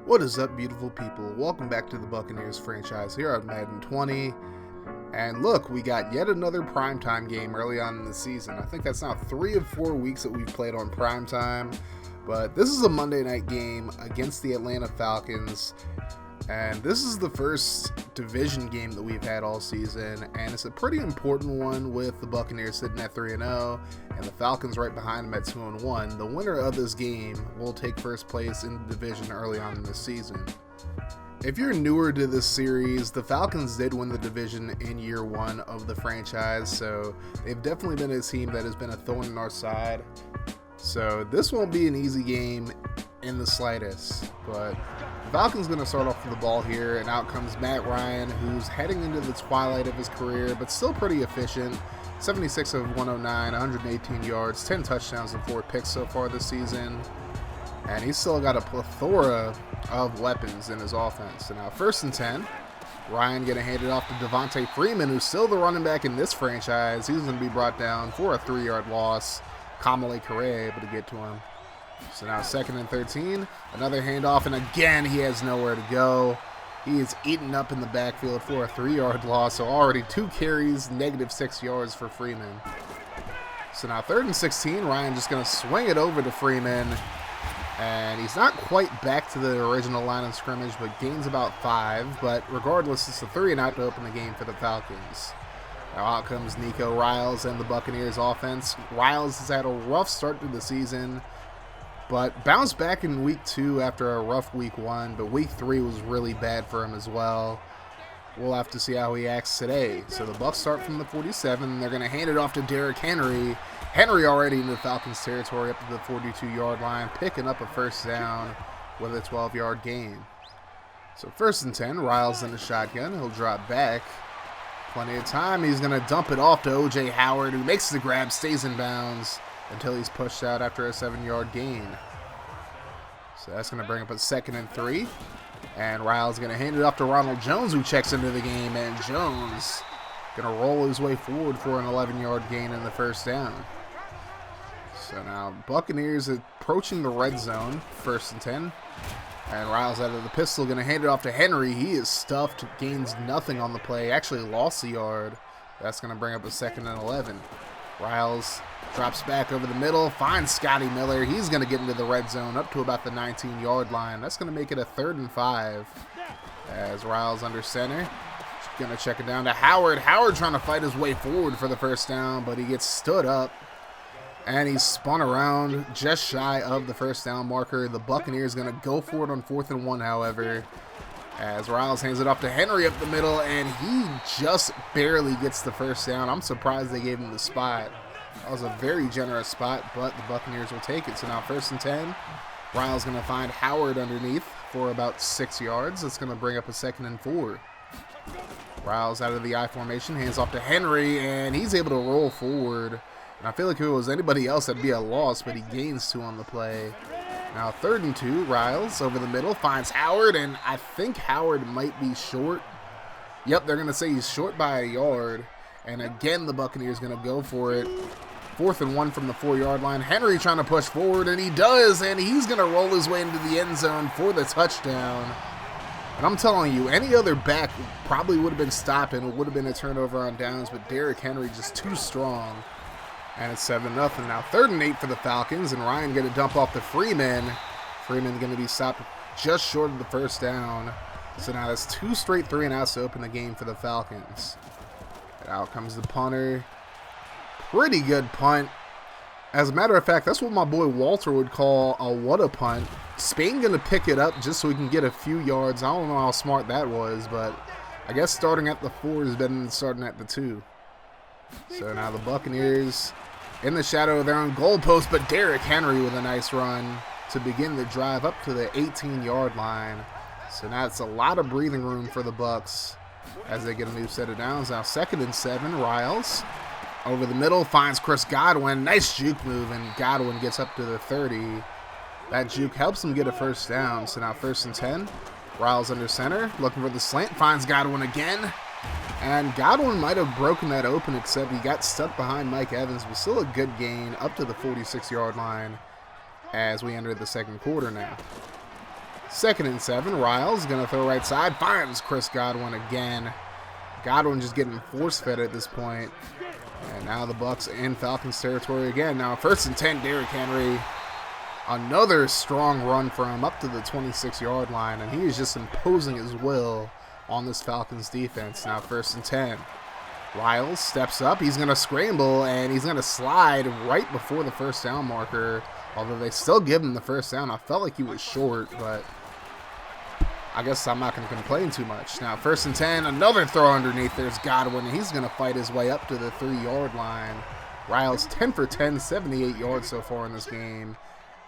What is up, beautiful people? Welcome back to the Buccaneers franchise here on Madden 20. And look, we got yet another primetime game early on in the season. I think that's now 3 of 4 weeks that we've played on primetime. But this is a Monday night game against the Atlanta Falcons. And this is the first division game that we've had all season. And it's a pretty important one with the Buccaneers sitting at 3-0 and the Falcons right behind them at 2-1. The winner of this game will take first place in the division early on in the season. If you're newer to this series, the Falcons did win the division in year 1 of the franchise, so they've definitely been a team that has been a thorn in our side. So this won't be an easy game in the slightest, but the Falcons going to start off with the ball here, and out comes Matt Ryan, who's heading into the twilight of his career, but still pretty efficient. 76 of 109, 118 yards, 10 touchdowns and 4 picks so far this season. And he's still got a plethora of weapons in his offense. So now 1st and 10. Ryan going to hand it off to Devontae Freeman, who's still the running back in this franchise. He's going to be brought down for a 3-yard loss. Kamale Correa able to get to him. So now 2nd and 13. Another handoff, and again he has nowhere to go. He is eaten up in the backfield for a 3-yard loss. So already 2 carries, -6 yards for Freeman. So now 3rd and 16. Ryan just going to swing it over to Freeman. And he's not quite back to the original line of scrimmage, but gains about 5. But regardless, it's a 3-and-out to open the game for the Falcons. Now out comes Nico Riles and the Buccaneers offense. Riles has had a rough start to the season, but bounced back in week 2 after a rough week 1. But week 3 was really bad for him as well. We'll have to see how he acts today. So the Bucs start from the 47. They're going to hand it off to Derrick Henry. Henry already in the Falcons territory up to the 42-yard line, picking up a 1st down with a 12-yard gain. So 1st and 10, Riles in the shotgun. He'll drop back. Plenty of time. He's going to dump it off to O.J. Howard, who makes the grab, stays in bounds until he's pushed out after a 7-yard gain. So that's going to bring up a 2nd and 3. And Riles going to hand it off to Ronald Jones, who checks into the game. And Jones going to roll his way forward for an 11-yard gain in the 1st down. So now Buccaneers approaching the red zone, 1st and 10. And Riles out of the pistol, going to hand it off to Henry. He is stuffed, gains nothing on the play, actually lost a yard. That's going to bring up a 2nd and 11. Riles drops back over the middle, finds Scotty Miller. He's going to get into the red zone up to about the 19-yard line. That's going to make it a 3rd and 5 as Riles under center. Going to check it down to Howard. Howard trying to fight his way forward for the 1st down, but he gets stood up. And he's spun around just shy of the 1st down marker. The Buccaneers going to go for it on 4th and 1, however, as Riles hands it off to Henry up the middle, and he just barely gets the 1st down. I'm surprised they gave him the spot. That was a very generous spot, but the Buccaneers will take it. So now 1st and 10. Riles going to find Howard underneath for about 6 yards. That's going to bring up a 2nd and 4. Riles out of the I formation, hands off to Henry, and he's able to roll forward. And I feel like if it was anybody else, that'd be a loss, but he gains 2 on the play. Now 3rd and 2, Riles over the middle, finds Howard, and I think Howard might be short. Yep, they're going to say he's short by a yard. And again, the Buccaneers going to go for it. 4th and 1 from the 4-yard line. Henry trying to push forward, and he does, and he's going to roll his way into the end zone for the touchdown. And I'm telling you, any other back probably would have been stopped, and it would have been a turnover on downs, but Derrick Henry just too strong. And it's 7-0. Now 3rd and 8 for the Falcons, and Ryan going to dump off to Freeman. Freeman going to be stopped just short of the 1st down. So now that's 2 straight 3-and-outs to open the game for the Falcons. And out comes the punter. Pretty good punt. As a matter of fact, that's what my boy Walter would call a what-a punt. Spain going to pick it up just so he can get a few yards. I don't know how smart that was, but I guess starting at the 4 is better than starting at the 2. So now the Buccaneers in the shadow of their own goalpost, but Derrick Henry with a nice run to begin the drive up to the 18-yard line. So now it's a lot of breathing room for the Bucs as they get a new set of downs. Now 2nd and 7, Riles over the middle finds Chris Godwin. Nice juke move, and Godwin gets up to the 30. That juke helps him get a 1st down. So now 1st and 10, Riles under center, looking for the slant, finds Godwin again. And Godwin might have broken that open, except he got stuck behind Mike Evans, but still a good gain up to the 46-yard line as we enter the 2nd quarter now. 2nd and 7. Riles going to throw right side. Finds Chris Godwin again. Godwin just getting force-fed at this point. And now the Bucs in Falcons territory again. Now 1st and 10, Derrick Henry. Another strong run for him up to the 26-yard line. And he is just imposing his will on this Falcons defense. Now 1st and 10. Riles steps up. He's going to scramble, and he's going to slide right before the first down marker. Although they still give him the first down. I felt like he was short, but I guess I'm not going to complain too much. Now 1st and 10, another throw underneath. There's Godwin. He's going to fight his way up to the 3-yard line. Riles 10 for 10, 78 yards so far in this game,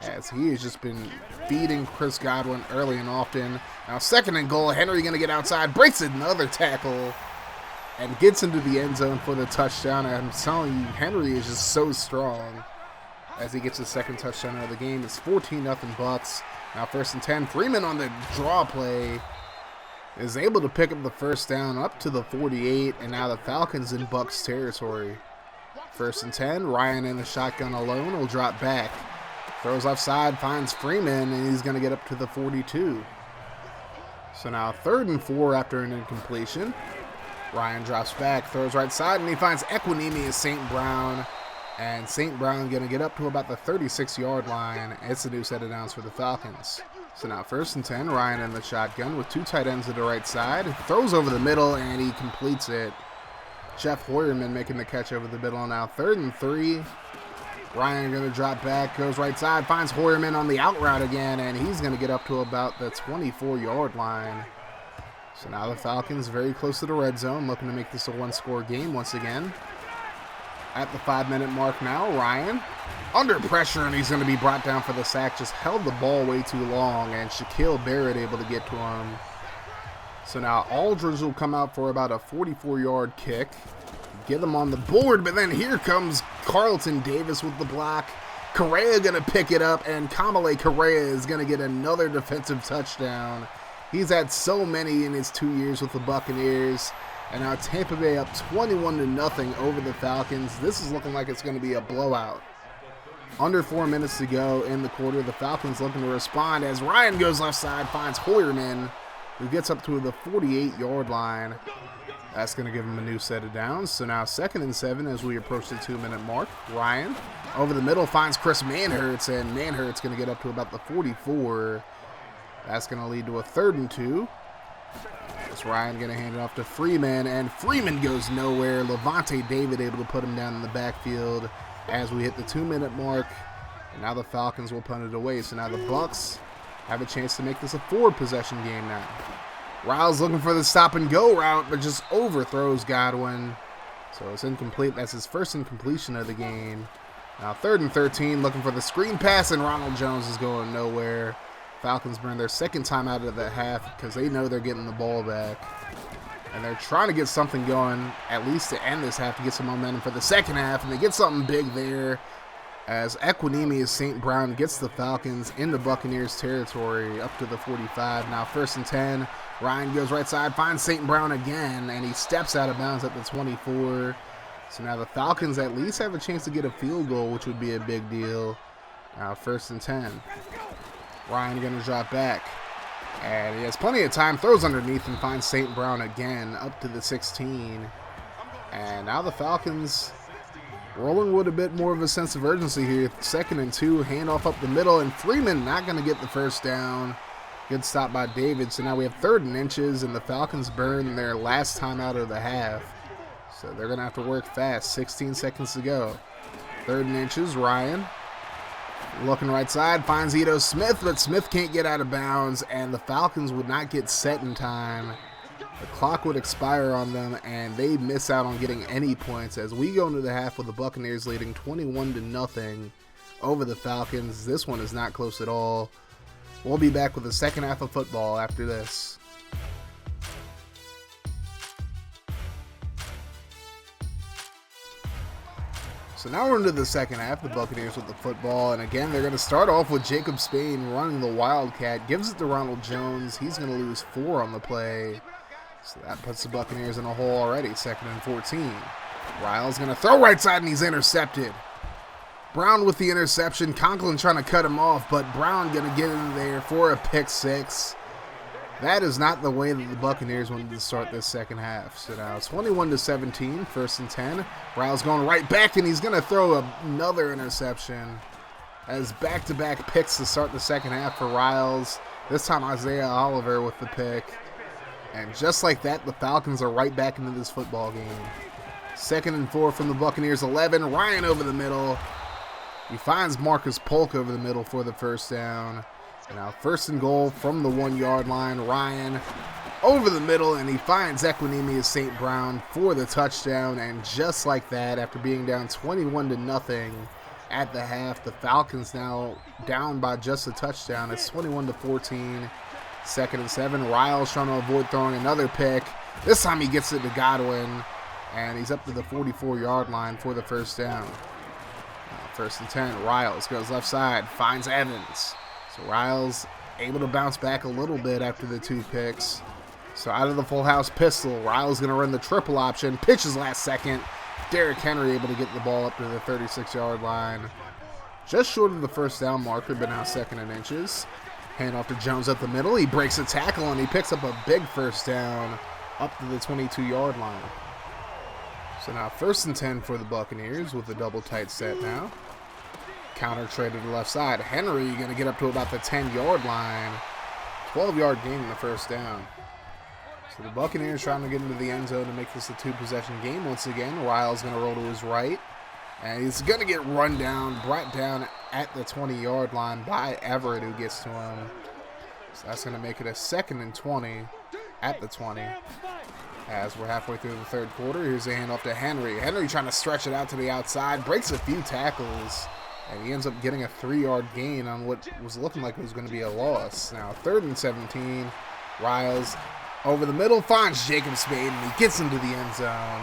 as he has just been feeding Chris Godwin early and often. Now 2nd and goal. Henry going to get outside, breaks another tackle, and gets into the end zone for the touchdown. And I'm telling you, Henry is just so strong as he gets his 2nd touchdown of the game. It's 14-0 Bucs. Now 1st and 10. Freeman on the draw play is able to pick up the first down up to the 48, and now the Falcons in Bucs territory. 1st and 10. Ryan in the shotgun alone will drop back. Throws offside, finds Freeman, and he's going to get up to the 42. So now 3rd and 4 after an incompletion. Ryan drops back, throws right side, and he finds Equinemius St. Brown. And St. Brown going to get up to about the 36-yard line. It's a new set of downs for the Falcons. So now 1st and 10, Ryan in the shotgun with 2 tight ends to the right side. Throws over the middle, and he completes it. Jeff Hoyerman making the catch over the middle. Now 3rd and 3. Ryan going to drop back, goes right side, finds Hoyerman on the out route again, and he's going to get up to about the 24-yard line. So now the Falcons very close to the red zone, looking to make this a 1-score game once again. At the 5-minute mark now, Ryan under pressure, and he's going to be brought down for the sack. Just held the ball way too long, and Shaquille Barrett able to get to him. So now Aldridge will come out for about a 44-yard kick. Get them on the board, but then here comes Carlton Davis with the block. Correa going to pick it up, and Kamale Correa is going to get another defensive touchdown. He's had so many in his 2 years with the Buccaneers. And now Tampa Bay up 21-0 over the Falcons. This is looking like it's going to be a blowout. Under 4 minutes to go in the quarter. The Falcons looking to respond as Ryan goes left side, finds Hoyerman, who gets up to the 48-yard line. That's going to give him a new set of downs. So now 2nd and 7 as we approach the 2-minute mark. Ryan over the middle finds Chris Manhertz, and Manhertz going to get up to about the 44. That's going to lead to a 3rd and 2. It's Ryan going to hand it off to Freeman, and Freeman goes nowhere. Levante David able to put him down in the backfield as we hit the 2-minute mark. And now the Falcons will punt it away. So now the Bucs have a chance to make this a 4-possession game now. Riles looking for the stop-and-go route, but just overthrows Godwin. So it's incomplete. That's his 1st incompletion of the game. Now 3rd and 13, looking for the screen pass, and Ronald Jones is going nowhere. Falcons burn their 2nd time out of the half because they know they're getting the ball back. And they're trying to get something going, at least to end this half, to get some momentum for the 2nd half. And they get something big there as Equinemius St. Brown gets the Falcons into Buccaneers territory up to the 45. Now 1st and 10. Ryan goes right side, finds St. Brown again, and he steps out of bounds at the 24. So now the Falcons at least have a chance to get a field goal, which would be a big deal. Now 1st and 10. Ryan going to drop back, and he has plenty of time, throws underneath and finds St. Brown again up to the 16. And now the Falcons rolling with a bit more of a sense of urgency here. 2nd and 2, handoff up the middle, and Freeman not going to get the first down. Good stop by David. So now we have 3rd and inches, and the Falcons burn their last time out of the half. So they're going to have to work fast. 16 seconds to go. 3rd and inches, Ryan looking right side, finds Ito Smith, but Smith can't get out of bounds, and the Falcons would not get set in time. The clock would expire on them, and they miss out on getting any points as we go into the half with the Buccaneers leading 21-0 over the Falcons. This one is not close at all. We'll be back with the 2nd half of football after this. So now we're into the 2nd half, the Buccaneers with the football, and again, they're going to start off with Jacob Spain running the Wildcat, gives it to Ronald Jones. He's going to lose 4 on the play, so that puts the Buccaneers in a hole already, 2nd and 14. Riles going to throw right side, and he's intercepted. Brown with the interception. Conklin trying to cut him off, but Brown going to get in there for a pick six. That is not the way that the Buccaneers wanted to start this second half. So now it's 21-17, 1st and 10. Riles going right back, and he's going to throw another interception. As back-to-back picks to start the second half for Riles. This time Isaiah Oliver with the pick. And just like that, the Falcons are right back into this football game. 2nd and 4 from the Buccaneers 11. Ryan over the middle. He finds Marcus Polk over the middle for the first down. And now 1st and goal from the 1-yard line. Ryan over the middle, and he finds Equinemius St. Brown for the touchdown. And just like that, after being down 21-0 at the half, the Falcons now down by just a touchdown. It's 21-14. 2nd and 7. Riles trying to avoid throwing another pick. This time he gets it to Godwin, and he's up to the 44-yard line for the first down. 1st and 10. Riles goes left side, finds Evans. So Riles able to bounce back a little bit after the 2 picks. So out of the full house pistol, Riles going to run the triple option. Pitches last second. Derrick Henry able to get the ball up to the 36-yard line. Just short of the first down marker, but now 2nd and inches. Hand off to Jones up the middle. He breaks a tackle, and he picks up a big first down up to the 22-yard line. So now 1st and 10 for the Buccaneers with a double tight set now. Counter trade to the left side. Henry going to get up to about the 10-yard line. 12-yard gain in the first down. So the Buccaneers trying to get into the end zone to make this a 2-possession game once again. Riles going to roll to his right. And he's going to get brought down at the 20-yard line by Everett, who gets to him. So that's going to make it a 2nd and 20 at the 20. As we're halfway through the 3rd quarter, here's a handoff to Henry. Henry trying to stretch it out to the outside, breaks a few tackles, and he ends up getting a 3-yard gain on what was looking like it was going to be a loss. Now 3rd and 17, Riles over the middle finds Jacob Spade, and he gets into the end zone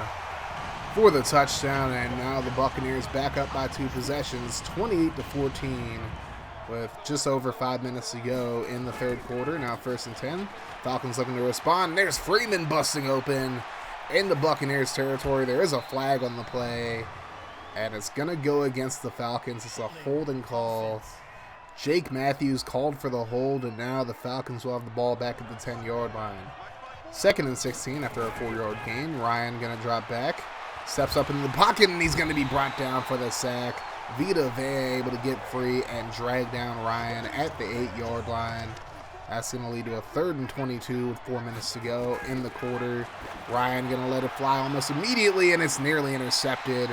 for the touchdown. And now the Buccaneers back up by 2 possessions, 28-14, with just over 5 minutes to go in the 3rd quarter. Now 1st and 10. Falcons looking to respond. There's Freeman busting open in the Buccaneers territory. There is a flag on the play, and it's going to go against the Falcons. It's a holding call. Jake Matthews called for the hold, and now the Falcons will have the ball back at the 10-yard line. 2nd and 16 after a 4-yard gain. Ryan going to drop back. Steps up into the pocket, and he's going to be brought down for the sack. Vita Vea able to get free and drag down Ryan at the 8-yard line. That's going to lead to a 3rd and 22 with 4 minutes to go in the quarter. Ryan going to let it fly almost immediately, and it's nearly intercepted.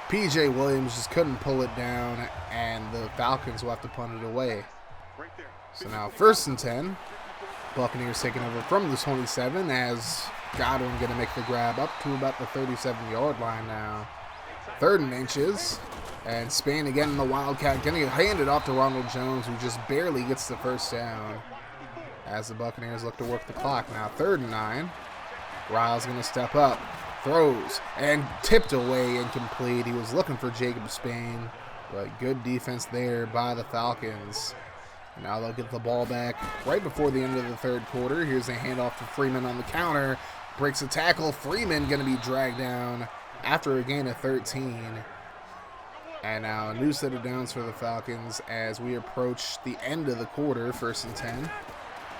P.J. Williams just couldn't pull it down, and the Falcons will have to punt it away. So now 1st and 10. Buccaneers taking over from the 27 as Godwin going to make the grab up to about the 37-yard line now. 3rd and inches. And Spain again in the Wildcat, going to hand it off to Ronald Jones, who just barely gets the first down as the Buccaneers look to work the clock. Now 3rd and 9. Riles going to step up, throws, and tipped away incomplete. He was looking for Jacob Spain, but good defense there by the Falcons. Now they'll get the ball back right before the end of the 3rd quarter. Here's a handoff to Freeman on the counter. Breaks a tackle. Freeman going to be dragged down after a gain of 13. And now a new set of downs for the Falcons as we approach the end of the quarter, 1st and 10.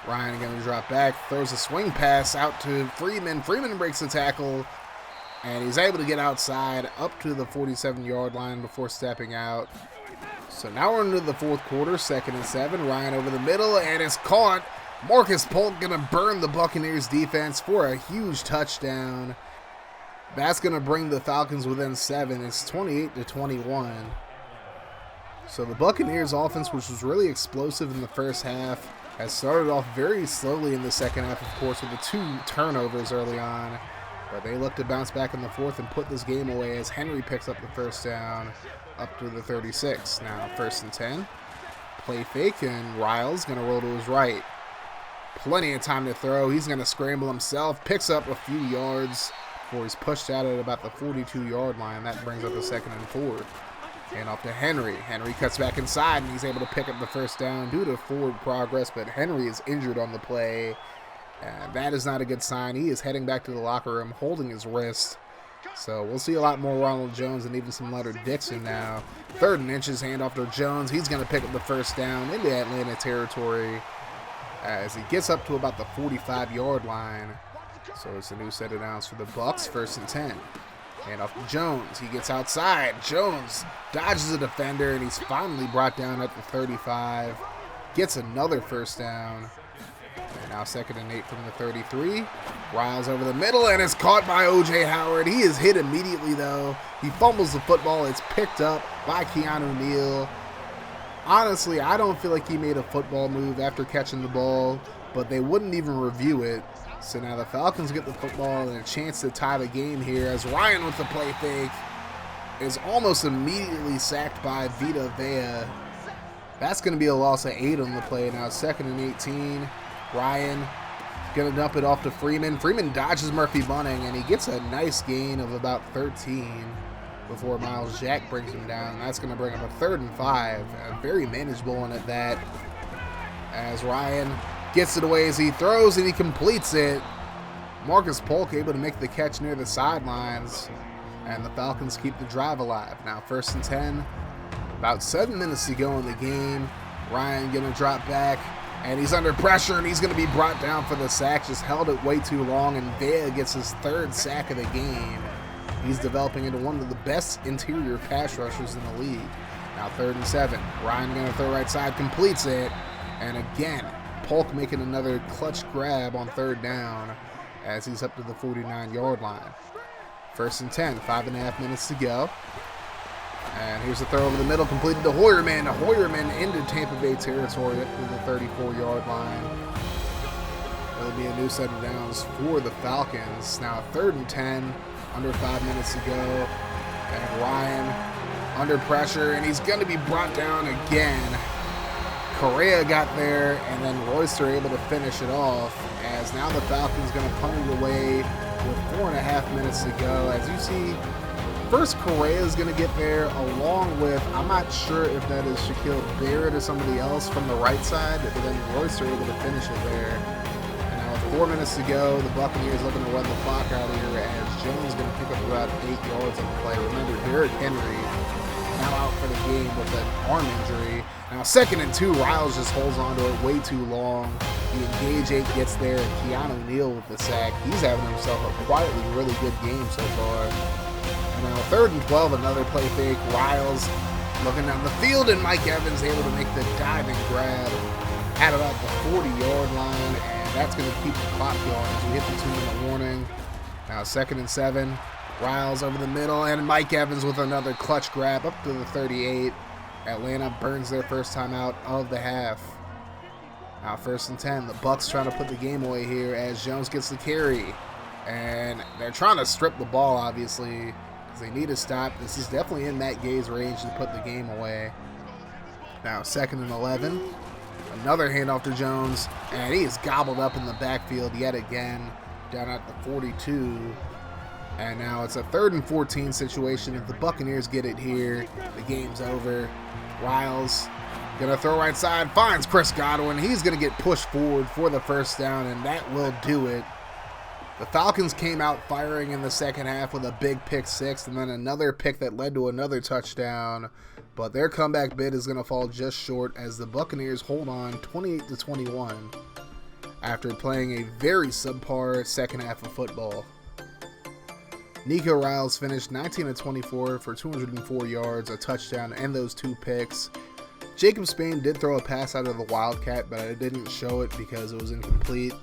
Ryan going to drop back, throws a swing pass out to Freeman. Freeman breaks the tackle, and he's able to get outside up to the 47-yard line before stepping out. So now we're into the 4th quarter, 2nd and 7. Ryan over the middle, and it's caught. Marcus Polk going to burn the Buccaneers defense for a huge touchdown. That's going to bring the Falcons within 7. It's 28-21. So the Buccaneers offense, which was really explosive in the first half, has started off very slowly in the second half, of course, with the 2 turnovers early on. But they look to bounce back in the 4th and put this game away as Henry picks up the first down up to the 36. Now 1st and 10. Play fake, and Riles going to roll to his right. Plenty of time to throw. He's going to scramble himself, picks up a few yards before he's pushed out at about the 42-yard line. That brings up a 2nd and 4. And off to Henry. Henry cuts back inside, and he's able to pick up the first down due to forward progress, but Henry is injured on the play. And that is not a good sign. He is heading back to the locker room, holding his wrist. So we'll see a lot more Ronald Jones and even some Leonard Dixon now. 3rd and inches, handoff to Jones. He's going to pick up the first down into Atlanta territory as he gets up to about the 45-yard line. So it's a new set of downs for the Bucs, 1st and 10. Handoff to Jones. He gets outside. Jones dodges a defender, and he's finally brought down at the 35. Gets another first down. And now 2nd and 8 from the 33. Riles over the middle, and it's caught by O.J. Howard. He is hit immediately, though. He fumbles the football. It's picked up by Keanu Neal. Honestly, I don't feel like he made a football move after catching the ball, but they wouldn't even review it. So now the Falcons get the football and a chance to tie the game here as Ryan with the play fake is almost immediately sacked by Vita Vea. That's going to be a loss of 8 on the play. Now 2nd and 18. Ryan going to dump it off to Freeman. Freeman dodges Murphy Bunting, and he gets a nice gain of about 13 before Miles Jack brings him down. That's going to bring him a 3rd and 5. A very manageable one at that. As Ryan gets it away as he throws, and he completes it. Marcus Polk able to make the catch near the sidelines, and the Falcons keep the drive alive. Now 1st and 10. About 7 minutes to go in the game. Ryan going to drop back. And he's under pressure, and he's going to be brought down for the sack. Just held it way too long, and Vea gets his 3rd sack of the game. He's developing into one of the best interior pass rushers in the league. Now 3rd and 7. Ryan going to throw right side, completes it. And again, Polk making another clutch grab on 3rd down as he's up to the 49-yard line. 1st and 10, 5.5 minutes to go. And here's the throw over the middle, completed to Hoyerman. Hoyerman into Tampa Bay territory up to the 34-yard line. It'll be a new set of downs for the Falcons. Now 3rd and 10, under 5 minutes to go. And Ryan under pressure, and he's going to be brought down again. Correa got there, and then Royster able to finish it off. As now the Falcons going to punt it away with 4.5 minutes to go. As you see, first, Correa is going to get there along with, I'm not sure if that is Shaquille Barrett or somebody else from the right side, but then Royster able to finish it there. And now with 4 minutes to go, the Buccaneers looking to run the clock out here as Jones is going to pick up about 8 yards on the play. Remember, Derrick Henry now out for the game with an arm injury. Now 2nd and 2, Riles just holds on to it way too long. The engage 8 gets there, and Keanu Neal with the sack. He's having himself a quietly really good game so far. And now 3rd and 12, another play fake. Riles looking down the field, and Mike Evans able to make the diving grab at about the 40-yard line, and that's going to keep the clock going as we hit the 2-minute warning. Now 2nd and 7, Riles over the middle, and Mike Evans with another clutch grab up to the 38. Atlanta burns their first time out of the half. Now 1st and 10, the Bucs trying to put the game away here as Jones gets the carry. And they're trying to strip the ball, obviously, because they need to stop. This is definitely in Matt Gay's range to put the game away. Now 2nd and 11. Another handoff to Jones, and he is gobbled up in the backfield yet again, down at the 42. And now it's a 3rd and 14 situation. If the Buccaneers get it here, the game's over. Riles gonna throw right side, finds Chris Godwin. He's gonna get pushed forward for the first down, and that will do it. The Falcons came out firing in the second half with a big pick 6 and then another pick that led to another touchdown. But their comeback bid is going to fall just short as the Buccaneers hold on 28-21 after playing a very subpar second half of football. Nico Riles finished 19-24 for 204 yards, a touchdown, and those 2 picks. Jacob Spain did throw a pass out of the Wildcat, but I didn't show it because it was incomplete.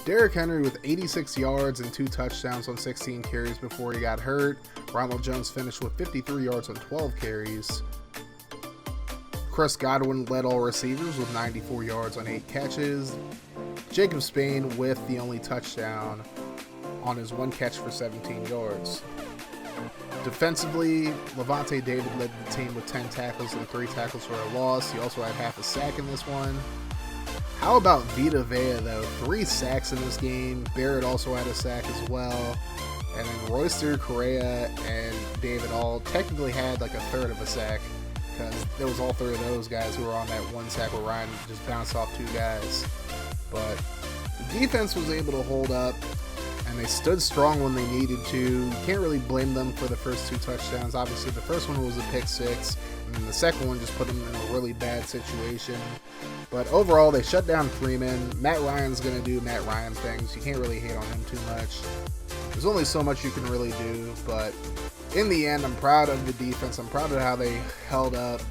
Derrick Henry with 86 yards and 2 touchdowns on 16 carries before he got hurt. Ronald Jones finished with 53 yards on 12 carries. Chris Godwin led all receivers with 94 yards on 8 catches. Jacob Spain with the only touchdown on his 1 catch for 17 yards. Defensively, Levante David led the team with 10 tackles and 3 tackles for a loss. He also had half a sack in this one. How about Vita Vea, though? 3 sacks in this game. Barrett also had a sack as well. And then Royster, Correa, and David all technically had like a third of a sack because there was all 3 of those guys who were on that 1 sack where Ryan just bounced off 2 guys. But the defense was able to hold up. And and they stood strong when they needed to. You can't really blame them for the first 2 touchdowns. Obviously, the first one was a pick six, and then the second one just put them in a really bad situation. But overall, they shut down Freeman. Matt Ryan's going to do Matt Ryan things. You can't really hate on him too much. There's only so much you can really do, but in the end, I'm proud of the defense. I'm proud of how they held up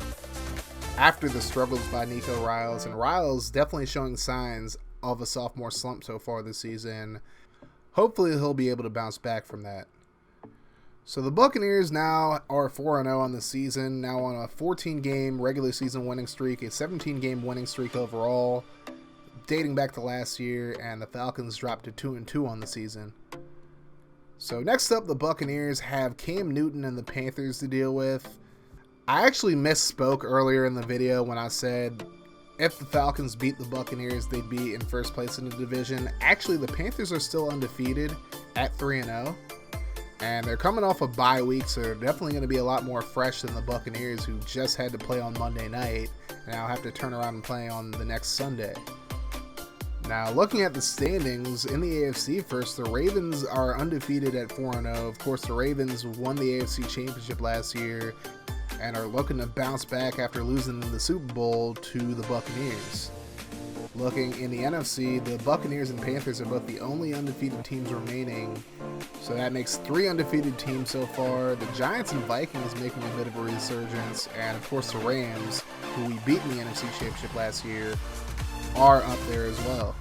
after the struggles by Nico Riles, and Riles definitely showing signs of a sophomore slump so far this season. Hopefully he'll be able to bounce back from that. So the Buccaneers now are 4-0 on the season, now on a 14-game regular season winning streak, a 17-game winning streak overall, dating back to last year, and the Falcons dropped to 2-2 on the season. So next up, the Buccaneers have Cam Newton and the Panthers to deal with. I actually misspoke earlier in the video when I said if the Falcons beat the Buccaneers, they'd be in first place in the division. Actually, the Panthers are still undefeated at 3-0, and they're coming off a bye week, so they're definitely going to be a lot more fresh than the Buccaneers, who just had to play on Monday night and now have to turn around and play on the next Sunday. Now, looking at the standings in the AFC first, the Ravens are undefeated at 4-0. Of course, the Ravens won the AFC Championship last year and are looking to bounce back after losing the Super Bowl to the Buccaneers. Looking in the NFC, the Buccaneers and Panthers are both the only undefeated teams remaining, so that makes 3 undefeated teams so far. The Giants and Vikings making a bit of a resurgence, and of course the Rams, who we beat in the NFC Championship last year, are up there as well.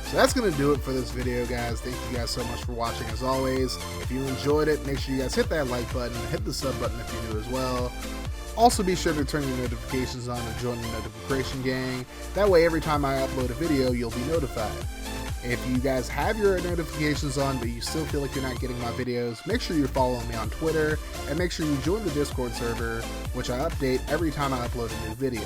So that's going to do it for this video, guys. Thank you guys so much for watching as always. If you enjoyed it, make sure you guys hit that like button, hit the sub button if you're new as well. Also be sure to turn your notifications on and join the notification gang. That way every time I upload a video, you'll be notified. If you guys have your notifications on but you still feel like you're not getting my videos, make sure you're following me on Twitter, and make sure you join the Discord server, which I update every time I upload a new video.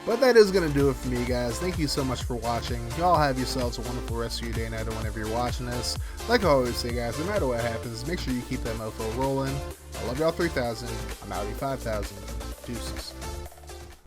But that is going to do it for me, guys. Thank you so much for watching. Y'all have yourselves a wonderful rest of your day, night, or whenever you're watching this. Like I always say, guys, no matter what happens, make sure you keep that mofo rolling. I love y'all 3000. I'm out 5,000. Deuces.